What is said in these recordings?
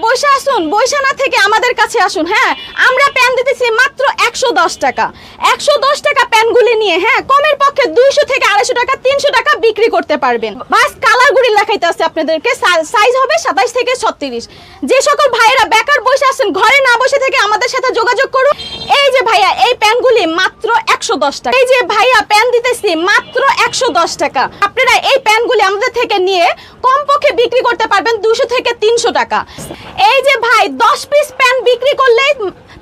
বৈশা আসুন, বৈশা না থেকে আমাদের কাছে আসুন। হ্যাঁ, আমরা প্যান দিতেছি মাত্র 110 টাকা। 110 টাকা প্যানগুলি নিয়ে হ্যাঁ কমের পক্ষে 200 থেকে 250 টাকা 300 টাকা বিক্রি করতে পারবেন। বাস কালারগুলি দেখাইতে আছে আপনাদেরকে, সাইজ হবে 27 থেকে 36। যে সকল ভাইয়েরা বেকার বসে আছেন, ঘরে না বসে থেকে আমাদের সাথে যোগাযোগ করুন। এই যে ভাইয়া, এই প্যানগুলি মাত্র 110 টাকা। এই যে ভাইয়া, প্যান দিতেছি মাত্র 110 টাকা। আপনারা এই প্যানগুলি আমাদের থেকে নিয়ে কমপক্ষে বিক্রি করতে পারবেন 200 থেকে 300 টাকা। এই যে ভাই, 10 পিস প্যান বিক্রি করলে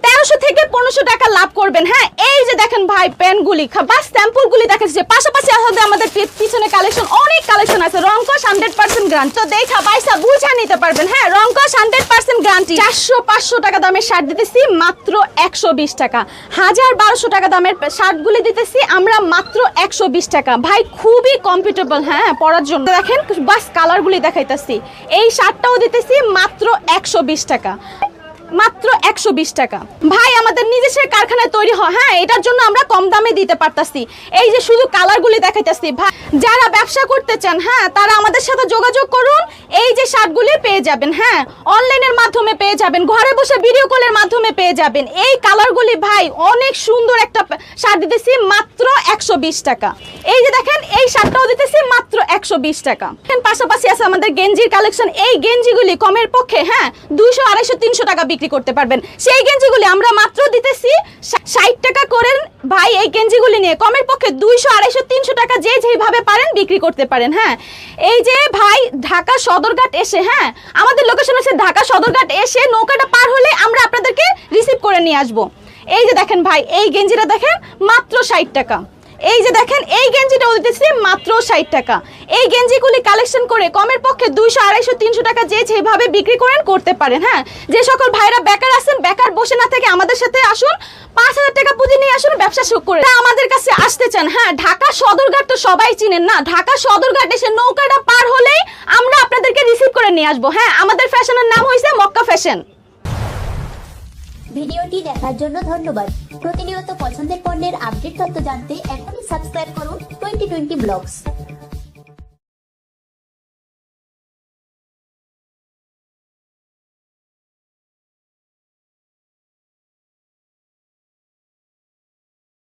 1300 থেকে 1500 টাকা লাভ করবেন। হ্যাঁ, এই যে দেখেন ভাই, প্যানগুলি বা স্যাম্পলগুলি দেখাচ্ছে। পাশাপাশি আমাদের পিছনে কালেকশন, অনেক কালেকশন আছে। রংকশ 100% গ্যারান্টি, তো দেখা পয়সা বুঝা নিতে পারবেন। হ্যাঁ, রংকশ 100% গ্যারান্টি। 400-500 টাকা দামের শার্ট দিতেছি মাত্র 120 টাকা। 1000-1200 টাকা দামের শার্টগুলি দিতেছি আমরা মাত্র 120 টাকা। ভাই খুবই কমফোর্টেবল হ্যাঁ পরার জন্য। দেখেন বাস কালারগুলি দেখাইতেছি। এই শার্টটাও দিতেছি মাত্র 120 টাকা, মাত্র 120 টাকা। ভাই আমাদের নিজস্ব কারখানায় তৈরি হয়। হ্যাঁ, এটার জন্য আমরা কম দামে দিতে পারতাছি। এই যে শুধু কালারগুলি দেখাইতেছি। ভাই যারা ব্যবসা করতে চান হ্যাঁ তারা আমাদের সাথে যোগাযোগ করুন। এই যে শার্টগুলি পেয়ে যাবেন, হ্যাঁ অনলাইনের মাধ্যমে পেয়ে যাবেন, ঘরে বসে ভিডিও কলের মাধ্যমে পেয়ে যাবেন। এই কালারগুলি ভাই অনেক সুন্দর একটা শার্ট দিতেছি মাত্র 120 টাকা। এই যে দেখেন, এই শার্টটাও দিতেছি মাত্র 120 টাকা। পাশাপাশি আছে আমাদের গেঞ্জির কালেকশন। এই গেঞ্জিগুলি কমের পক্ষে হ্যাঁ 200, 250, 300 টাকা বিক্রি করতে পারবেন। সেই গেঞ্জিগুলি আমরা মাত্র দিতেছি 60 টাকা করে। ভাই এই গেঞ্জিগুলি নিয়ে কমের পক্ষে 200, 250, 300 টাকা যে যেভাবে পারেন বিক্রি করতে পারেন। হ্যাঁ, এই যে ভাই ঢাকা সদরঘাট এসে, হ্যাঁ আমাদের লোকেশন হচ্ছে ঢাকা সদরঘাট এসে নৌকাটা পার হলে আমরা আপনাদেরকে রিসিভ করে নিয়ে আসবো। এই যে দেখেন ভাই, এই গেঞ্জিটা দেখেন মাত্র 60 টাকা। এই যে দেখেন, এই গেঞ্জিটাও দিতেছি মাত্র 60 টাকা। এই গেঞ্জিগুলি কালেকশন করে কমের পক্ষে 200, 250, 300 টাকা যে যেভাবে বিক্রি করেন করতে পারেন। হ্যাঁ, যে সকল ভাইরা বেকার আছেন, বেকার বসে না থেকে আমাদের সাথে আসুন। 5000 টাকা পুঁজি নিয়ে আসুন, ব্যবসা শুরু করে আমাদের কাছে আসতে চান। হ্যাঁ, ঢাকা সদরঘাট তো সবাই চিনেন না। ঢাকা সদরঘাট এসে নৌকাটা পার হলেই আমরা আপনাদেরকে রিসিভ করে নিয়ে আসবো। হ্যাঁ, আমাদের ফ্যাশনের নাম হয়েছে মক্কা ফ্যাশন। ভিডিওটি দেখার জন্য ধন্যবাদ। প্রতিনিয়ত পছন্দের পণ্যের আপডেট তথ্য জানতে এখনই সাবস্ক্রাইব করুন 2020 ব্লগস।